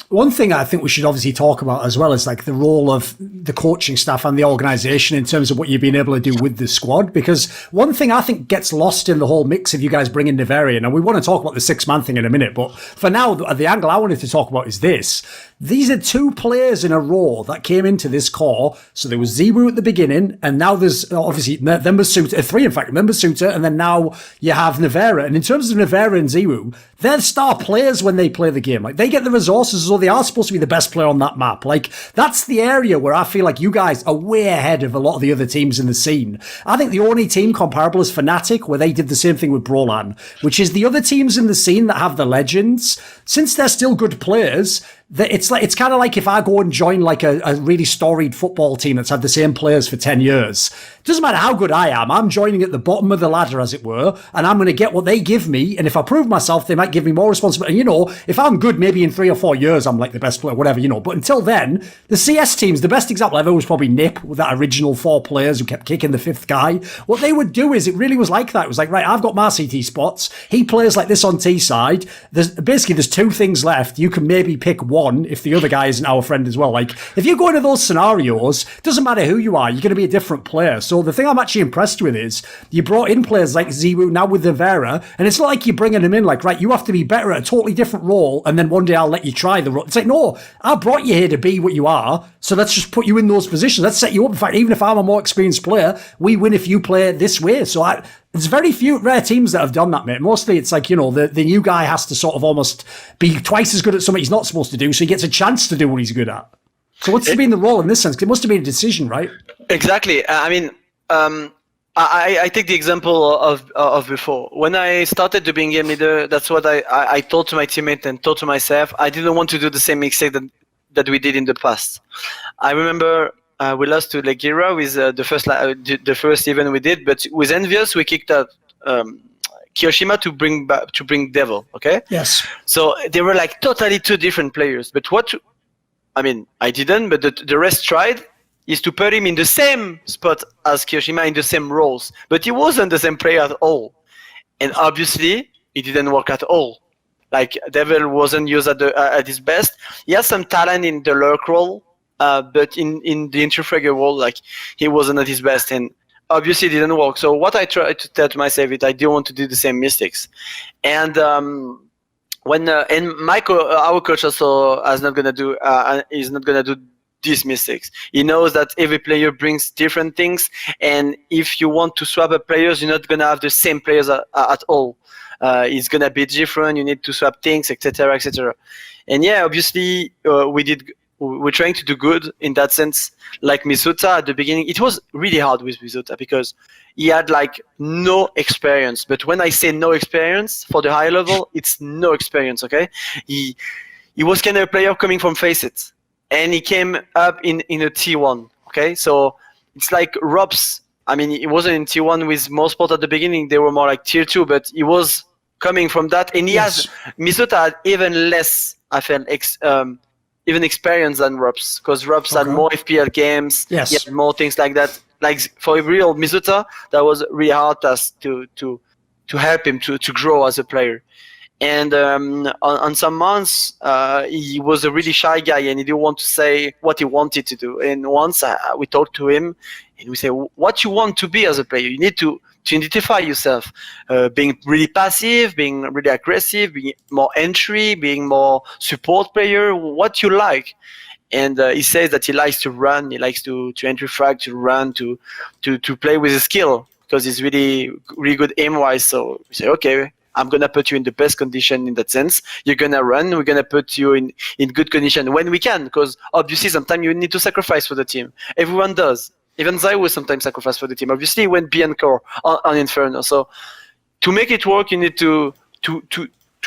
One thing I think we should obviously talk about as well is like the role of the coaching staff and the organisation in terms of what you've been able to do with the squad. Because one thing I think gets lost in the whole mix of you guys bringing Neverian, and we want to talk about the 6-man thing in a minute, but for now, the angle I wanted to talk about is this. These are 2 players in a row that came into this core. So there was Ziwu at the beginning, and now there's obviously then was Suter, 3 in fact, then was Suter, and then now you have Nevera. And in terms of Nevera and Ziwu, they're star players when they play the game. Like, they get the resources as though they are supposed to be the best player on that map. Like, that's the area where I feel like you guys are way ahead of a lot of the other teams in the scene. I think the only team comparable is Fnatic, where they did the same thing with Brolan, which is the other teams in the scene that have the legends, since they're still good players, it's kind of like if I go and join like a really storied football team that's had the same players for 10 years. It doesn't matter how good I am. I'm joining at the bottom of the ladder, as it were, and I'm going to get what they give me. And if I prove myself, they might give me more responsibility. And, if I'm good, maybe in 3 or 4 years, I'm like the best player, whatever, But until then, the CS teams, the best example ever was probably NiP with that original 4 players who kept kicking the 5th guy. What they would do is it really was like that. It was like, right, I've got my CT spots. He plays like this on T side. There's 2 things left. You can maybe pick one if the other guy isn't our friend as well. Like, if you go into those scenarios, doesn't matter who you are, you're going to be a different player. So the thing I'm actually impressed with is you brought in players like Ziwu now with the Vera, and it's not like you're bringing him in like, right, you have to be better at a totally different role, and then one day I'll let you try the role. It's like, no, I brought you here to be what you are, so let's just put you in those positions. Let's set you up. In fact, even if I'm a more experienced player, we win if you play this way. So there's very few rare teams that have done that, mate. Mostly it's like, the new guy has to sort of almost be twice as good at something he's not supposed to do, so he gets a chance to do what he's good at. So what's been the role in this sense? It must have been a decision, right? Exactly. I mean, I take the example of before. When I started to be game leader, that's what I told to my teammate and told to myself. I didn't want to do the same mistake that we did in the past. I remember we lost to Legira with the first event we did, but with Envious we kicked out Kiyoshima to bring Devil. Okay. Yes. So they were like totally 2 different players. But I didn't, but the rest tried, is to put him in the same spot as Kiyoshima in the same roles. But he wasn't the same player at all. And obviously, it didn't work at all. Like, Devil wasn't used at his best. He has some talent in the lurk role, but in the interfragger role, like, he wasn't at his best. And obviously, it didn't work. So what I tried to tell to myself is I didn't want to do the same mistakes. And when our coach also is not gonna do these mistakes. He knows that every player brings different things, and if you want to swap up players, you're not gonna have the same players at all. It's gonna be different. You need to swap things, etc., etc. And yeah, obviously, we're trying to do good in that sense. Like Misuta at the beginning, it was really hard with Misuta because he had like no experience. But when I say no experience for the high level, it's no experience. Okay, he was kind of a player coming from Faceit, and he came up in a T1. Okay, so it's like Robs. I mean, he wasn't in T1 with most sport at the beginning. They were more like Tier 2, but he was coming from that, and Misuta had even less, I felt, even experience than Robs, because Robs had more FPL games, he had more things like that. Like for real Misuta, that was a really hard task to help him to grow as a player. And on some months, he was a really shy guy and he didn't want to say what he wanted to do. And once we talked to him and we say, what you want to be as a player, you need to identify yourself, being really passive, being really aggressive, being more entry, being more support player, what you like. And he says that he likes to run, he likes to entry frag, to run, to play with his skill, because he's really good aim-wise. So we say, okay, I'm going to put you in the best condition in that sense. You're going to run. We're going to put you in good condition when we can, because obviously sometimes you need to sacrifice for the team. Everyone does. Even Zyrathenia sometimes sacrifice for the team. Obviously, he went B and core on Inferno. So to make it work, you need to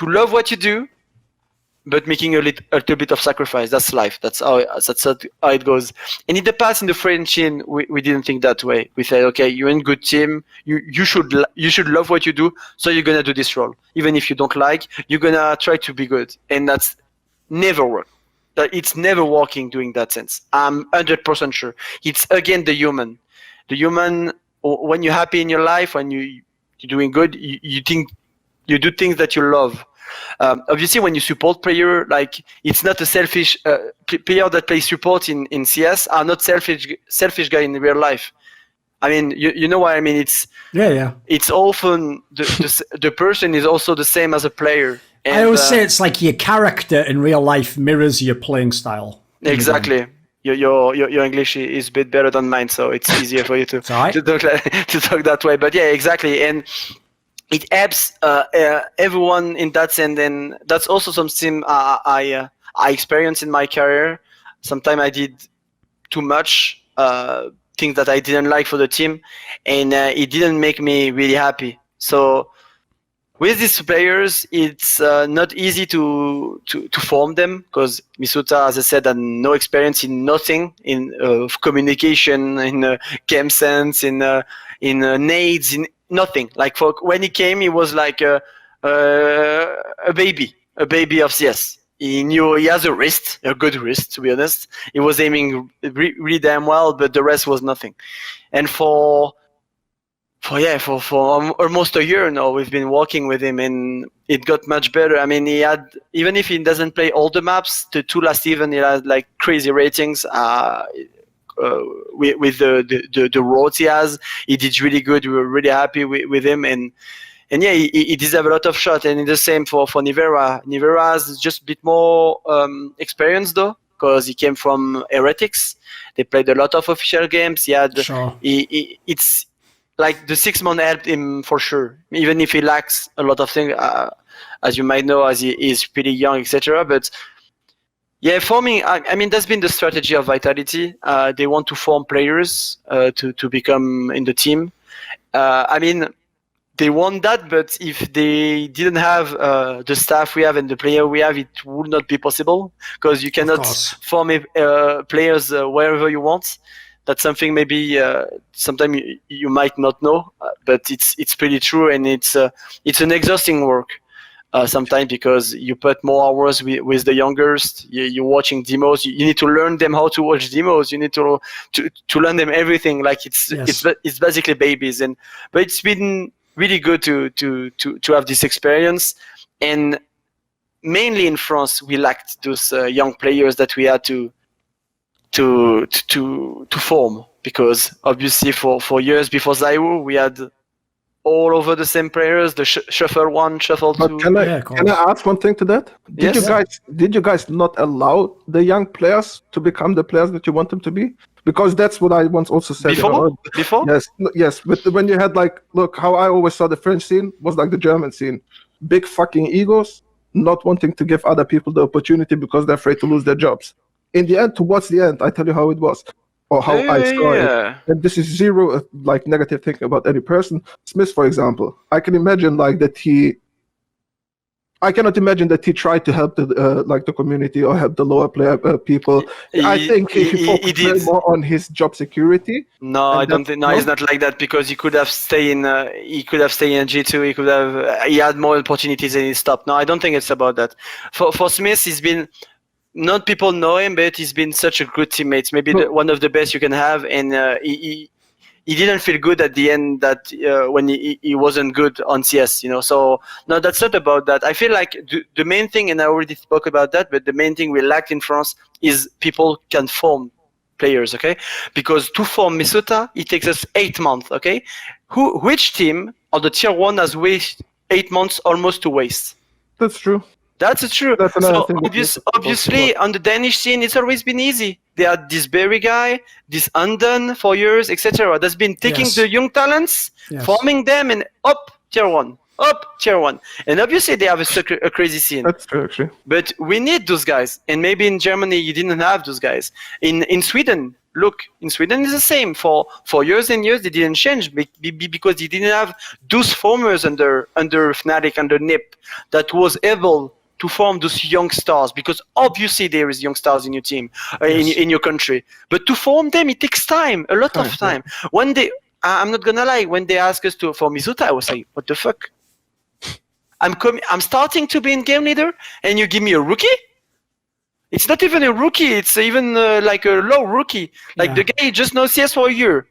love what you do, but making a little bit of sacrifice. That's life. That's how it goes. And in the past, in the French scene, we didn't think that way. We said, okay, you're in good team. You should love what you do. So you're gonna do this role, even if you don't like. You're gonna try to be good, and that's never worked. It's never working doing that sense. I'm 100% sure. It's again the human. The human. When you're happy in your life, when you're doing good, you think you do things that you love. Obviously, when you support player, like it's not a selfish player that plays support in CS are not selfish guy in real life. I mean, you know what I mean? It's often the person is also the same as a player. And, I always say it's like your character in real life mirrors your playing style. Exactly. Your English is a bit better than mine, so it's easier for you to talk that way. But yeah, exactly, and it helps everyone in that sense, and that's also something I experienced in my career. Sometimes I did too much things that I didn't like for the team, and it didn't make me really happy. So with these players, it's not easy to form them because Misuta, as I said, had no experience in nothing in communication, in game sense, in nades, in nothing. Like for when he came, he was like a baby of CS. He knew he has a good wrist, to be honest. He was aiming really damn well, but the rest was nothing. And for almost a year now, we've been working with him, and it got much better. I mean, he had, even if he doesn't play all the maps, the two last even, he had like crazy ratings. With the roads he has, he did really good. We were really happy with him, and yeah, he deserves a lot of shot. And the same for Nivera. Nivera has just a bit more experience though, because he came from Heretics. They played a lot of official games. He had, it's like the 6 months helped him for sure, even if he lacks a lot of things, as you might know, as he is pretty young, etc. But yeah, forming, I mean, that's been the strategy of Vitality. They want to form players to become in the team. I mean, they want that, but if they didn't have the staff we have and the player we have, it would not be possible, because you cannot form players wherever you want. That's something maybe sometimes you might not know, but it's pretty true, and it's an exhausting work sometimes, because you put more hours with the youngest. You're watching demos. You need to learn them how to watch demos. You need to learn them everything. Like it's basically babies, but it's been really good to have this experience. And mainly in France, we lacked those young players that we had to form, because obviously for years before Zyro, we had all over the same players, the shuffle 1, shuffle 2. But can I ask one thing to that? Did you guys not allow the young players to become the players that you want them to be? Because that's what I once also said. Before? Yes. But when you had look, how I always saw the French scene was like the German scene. Big fucking egos, not wanting to give other people the opportunity because they're afraid to lose their jobs. In the end, towards the end, I tell you how it was, or how I saw it. And this is zero negative thing about any person. Smith, for example, I can imagine I cannot imagine that he tried to help the community or help the lower player people. I think he focused more on his job security. No, I don't think. No, it's not like that, because he could have stayed in. He could have stayed in G2. He had more opportunities and he stopped. No, I don't think it's about that. For Smith, he's been. Not people know him, but he's been such a good teammate. Maybe one of the best you can have, and he didn't feel good at the end that when he wasn't good on CS, So no, that's not about that. I feel like the main thing, and I already spoke about that, but the main thing we lacked in France is people can form players, okay? Because to form Misuta, it takes us 8 months, okay? Which team on the tier 1 has wasted 8 months almost to waste? That's true. That's true. That's another thing. Obviously, on the Danish scene, it's always been easy. They had this Berry guy, this Undone for years, etc. That's been taking the young talents, forming them, and up tier 1. And obviously, they have a crazy scene. That's true, actually. But we need those guys. And maybe in Germany, you didn't have those guys. In Sweden, look, in Sweden, it's the same. For years and years, they didn't change because they didn't have those formers under Fnatic, under NIP, that was able to form those young stars, because obviously there is young stars in your team, in your country. But to form them, it takes time, a lot of time. When I'm not gonna lie, when they asked us for Misuta, I was like, what the fuck? I'm starting to be in game leader, and you give me a rookie? It's not even a rookie, it's even like a low rookie. Like the guy just knows CS for a year.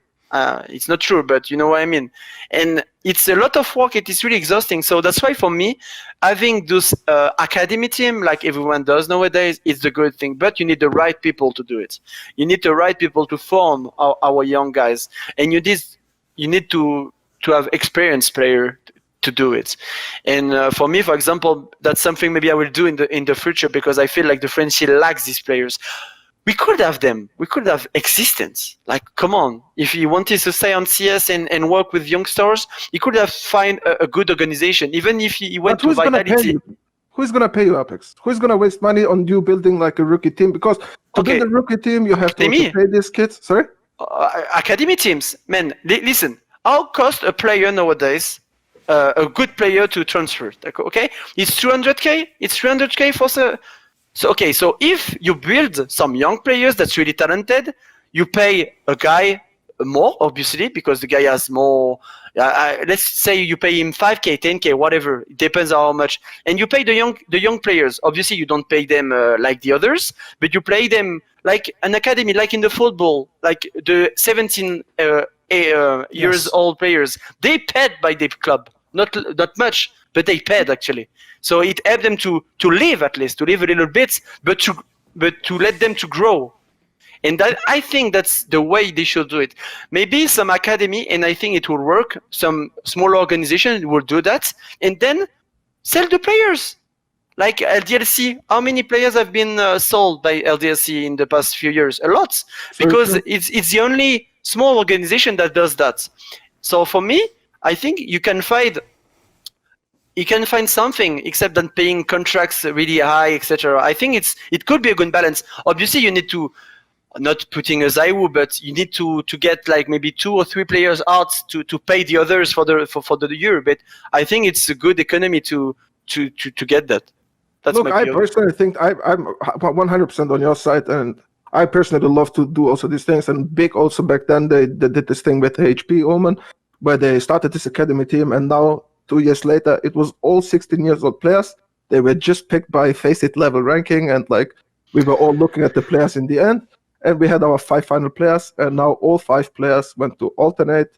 It's not true, but you know what I mean. And it's a lot of work. It is really exhausting. So that's why for me, having those academy team like everyone does nowadays is the good thing. But you need the right people to do it. You need the right people to form our young guys, and you need to have experienced player to do it. And for me, for example, that's something maybe I will do in the future, because I feel like the French lacks these players. We could have them. We could have existence. Like, come on. If he wanted to stay on CS and work with youngsters, he could have find a good organization. Even if he went to Vitality. Who's going to pay you, Apex? Who's going to waste money on you building like a rookie team? Because to build a rookie team, you have to pay these kids. Sorry? Academy teams. Man, listen. How cost a player nowadays, a good player to transfer? Okay? It's 200K? It's 300K for... So if you build some young players that's really talented, you pay a guy more, obviously, because the guy has more. Let's say you pay him 5K, 10K, whatever. It depends on how much. And you pay the young players. Obviously, you don't pay them like the others, but you pay them like an academy, like in the football, like the 17 years old players. They paid by the club, not much, but they paid actually. So it helped them to live, at least to live a little bit, but to let them to grow. And that, I think that's the way they should do it. Maybe some academy, and I think it will work. Some small organization will do that, and then sell the players. Like LDLC, how many players have been sold by LDLC in the past few years? A lot, because it's the only small organization that does that. So for me, I think you can find something except than paying contracts really high, etc. I think it could be a good balance. Obviously, you need to, not putting a Zywu, but you need to get like maybe 2 or 3 players out to pay the others for the year. But I think it's a good economy to get that. That's Look, I personally think I'm 100% on your side, and I personally love to do also these things. And Big also back then they did this thing with HP Omen, where they started this academy team, and now 2 years later it was all 16 years old players. They were just picked by Faceit level ranking, and like we were all looking at the players in the end, and we had our 5 final players, and now all 5 players went to alternate,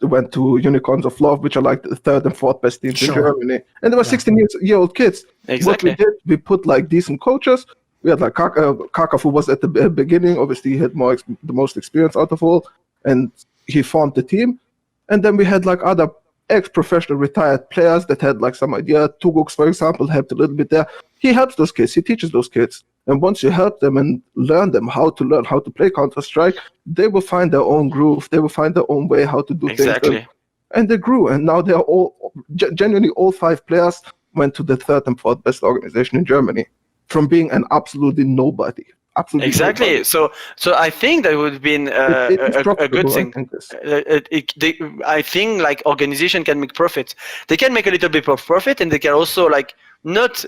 went to Unicorns of Love, which are like the 3rd and 4th best teams in Germany, and they were 16-year-old kids. Exactly. What we did, we put like decent coaches. We had like Kakaf, who was at the beginning. Obviously, he had the most experience out of all, and he formed the team. And then we had like other ex-professional retired players that had like some idea. Tugux, for example, helped a little bit there. He helps those kids. He teaches those kids. And once you help them and learn them how to play Counter-Strike, they will find their own groove. They will find their own way how to do things. And they grew. And now they are all, genuinely all 5 players went to the 3rd and 4th best organization in Germany from being an absolutely nobody. Exactly. Nobody. So I think that would have been a good thing. I think like organization can make profit. They can make a little bit of profit, and they can also like not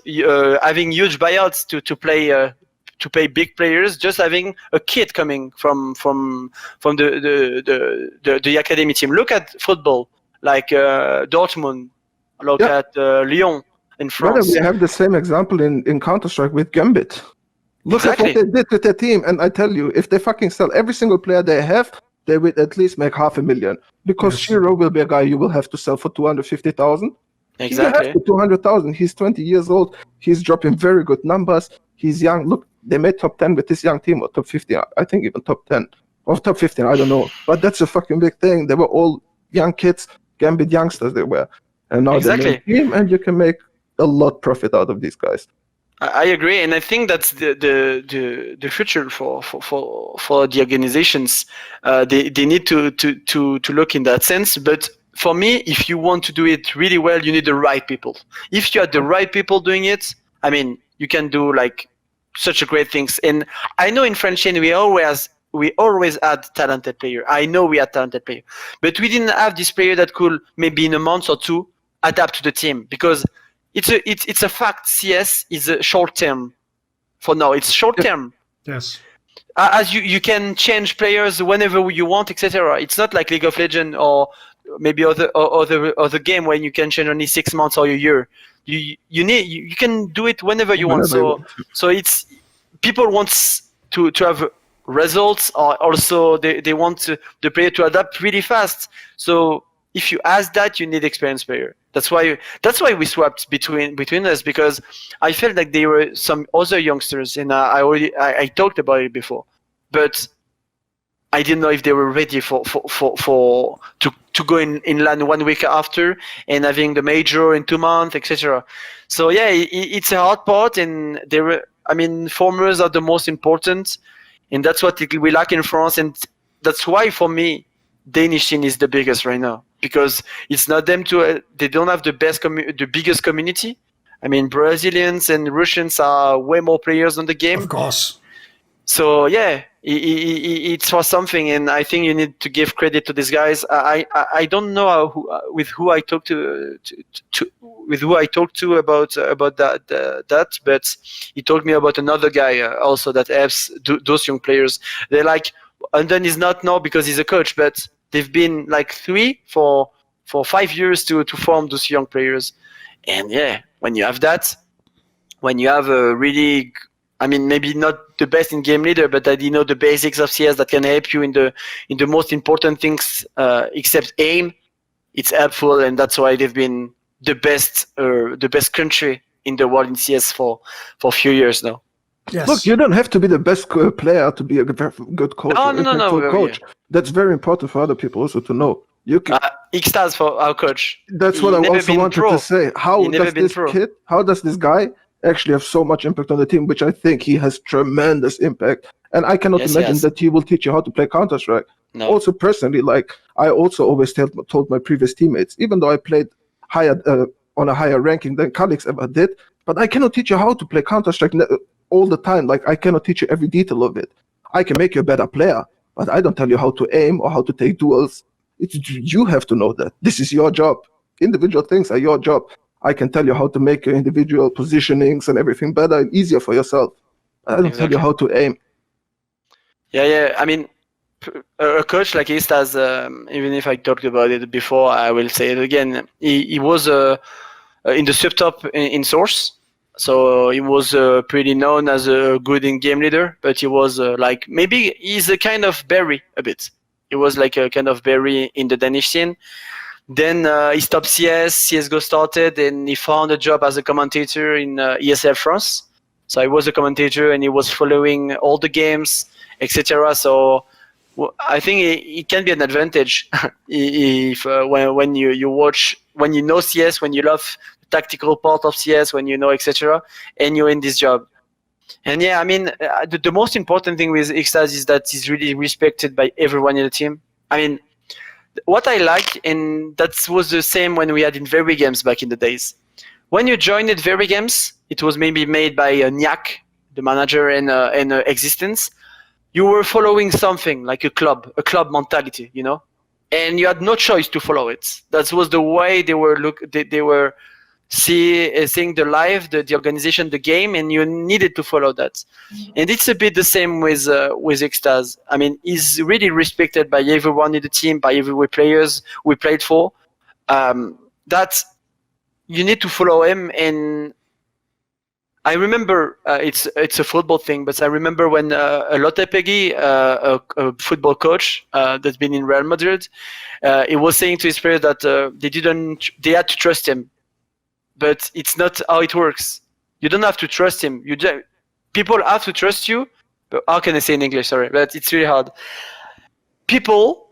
having huge buyouts to pay big players. Just having a kid coming from the academy team. Look at football, like Dortmund. Look at Lyon in France. Brother, we have the same example in Counter-Strike with Gambit. Look at what they did with their team, and I tell you, if they fucking sell every single player they have, they will at least make $500,000. Because Shiro will be a guy you will have to sell for 250,000. Exactly. He has 200,000. He's 20 years old. He's dropping very good numbers. He's young. Look, they made top 10 with this young team, or top 50. I think even top 10 or top 15. I don't know. But that's a fucking big thing. They were all young kids, Gambit youngsters. They were, and now they make a team, and you can make a lot profit out of these guys. I agree, and I think that's the future for the organizations. They need to look in that sense. But for me, if you want to do it really well, you need the right people. If you have the right people doing it, I mean, you can do like such a great things. And I know in French chain we always had talented player. I know we had talented player, but we didn't have this player that could maybe in a month or 2 adapt to the team, because it's a fact. CS is a short term. For now, it's short term. Yes. As you can change players whenever you want, etc. It's not like League of Legends or maybe other game where you can change only 6 months or a year. You can do it whenever you want. So it's people want to have results, or also they want the player to adapt really fast. So if you ask that, you need experienced player. That's why we swapped between us, because I felt like there were some other youngsters, and I talked about it before, but I didn't know if they were ready to go in LAN 1 week after and having the major in 2 months, etc. So yeah, it's a hard part, and formers are the most important, and that's what we lack in France, and that's why for me Danish scene is the biggest right now, because it's not them they don't have the biggest community. I mean, Brazilians and Russians are way more players on the game. Of course. So yeah, it's for something, and I think you need to give credit to these guys. I don't know who I talked to about that, but he told me about another guy also that helps those young players. They're like, Andon is not now because he's a coach, but they've been like 3 for 5 years to form those young players. And yeah, when you have that, when you have a really, maybe not the best in game leader, but that the basics of CS that can help you in the most important things except aim, it's helpful, and that's why they've been the best country in the world in CS for a few years now. Yes. Look, you don't have to be the best player to be a good coach. No. Coach. Yeah. That's very important for other people also to know. You can. ErikHillestad for our coach. That's what I also wanted to say. How does this guy actually have so much impact on the team? Which I think he has tremendous impact, and I cannot imagine that he will teach you how to play Counter-Strike. No. Also, personally, like I also always told my previous teammates, even though I played on a higher ranking than colleagues ever did, but I cannot teach you how to play Counter-Strike all the time. Like I cannot teach you every detail of it. I can make you a better player, but I don't tell you how to aim or how to take duels. You have to know that. This is your job. Individual things are your job. I can tell you how to make your individual positionings and everything better and easier for yourself. I don't tell you how to aim. Yeah. A coach like ErikHillestad, even if I talked about it before, I will say it again. He was in the sub-top in Source. So he was pretty known as a good in-game leader, but he was maybe he's a kind of Barry a bit. He was like a kind of Barry in the Danish scene. Then he stopped CSGO started, and he found a job as a commentator in ESL France. So he was a commentator, and he was following all the games, etc. So I think it can be an advantage if when you watch, when you know CS, when you love tactical part of CS, when you know, etc., and you're in this job. And yeah, the most important thing with ErikHillestad is that he's really respected by everyone in the team. What I like, and that was the same when we had in Very Games back in the days. When you joined at Very Games, it was maybe made by Nyak, the manager, and Existence. You were following something like a club mentality, and you had no choice to follow it. That was the way they were seeing the life, the organization, the game, and you needed to follow that. And it's a bit the same with ErikHillestad. He's really respected by everyone in the team, by every players we played for. That you need to follow him. And I remember it's a football thing, but I remember when Lopetegui, a football coach that's been in Real Madrid, he was saying to his players that they had to trust him. But it's not how it works. You don't have to trust him. People have to trust you. But how can I say in English? Sorry, but it's really hard. People,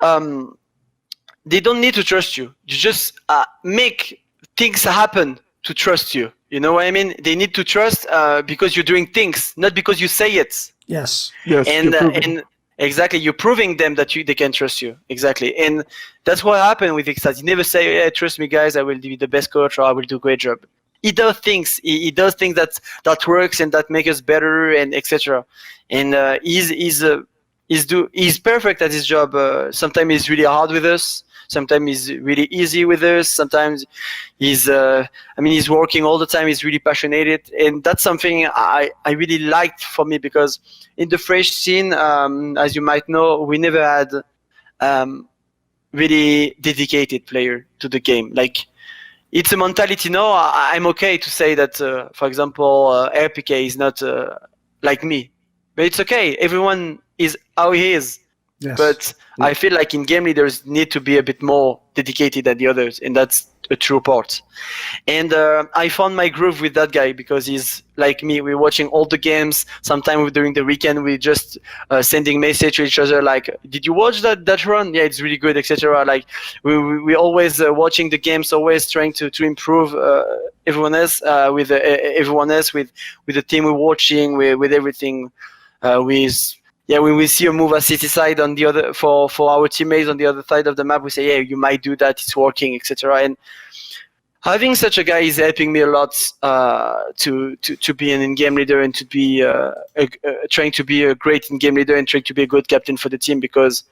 they don't need to trust you. You just make things happen to trust you. You know what I mean? They need to trust because you're doing things, not because you say it. Yes. And exactly, you're proving them that they can trust you. Exactly, and that's what happened with ErikHillestad. He never say, "Yeah, trust me, guys. I will be the best coach, or I will do a great job." He does things. He does things that works and that make us better, and etc. And he's perfect at his job. Sometimes he's really hard with us. Sometimes he's really easy with us. Sometimes he's working all the time. He's really passionate, and that's something I really liked for me, because in the French scene, as you might know, we never had really dedicated player to the game. Like, it's a mentality. No, I'm okay to say that, for example, RPK is not like me, but it's okay. Everyone is how he is. Yes. But I feel like in game leaders need to be a bit more dedicated than the others, and that's a true part. And I found my groove with that guy because he's like me. We're watching all the games. Sometimes during the weekend, we just sending message to each other like, "Did you watch that run? Yeah, it's really good, etc." Like we always watching the games, always trying to improve everyone else with the team we're watching, with everything. When we see a move at City side on the other for our teammates on the other side of the map, we say, "Yeah, you might do that. It's working, etc." And having such a guy is helping me a lot to be an in-game leader and to be trying to be a great in-game leader and trying to be a good captain for the team, because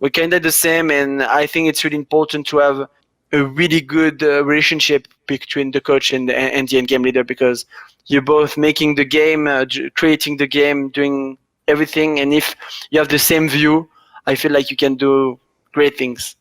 we're kind of the same. And I think it's really important to have a really good relationship between the coach and the in-game leader, because you're both making the game, creating the game, doing everything. And if you have the same view, I feel like you can do great things.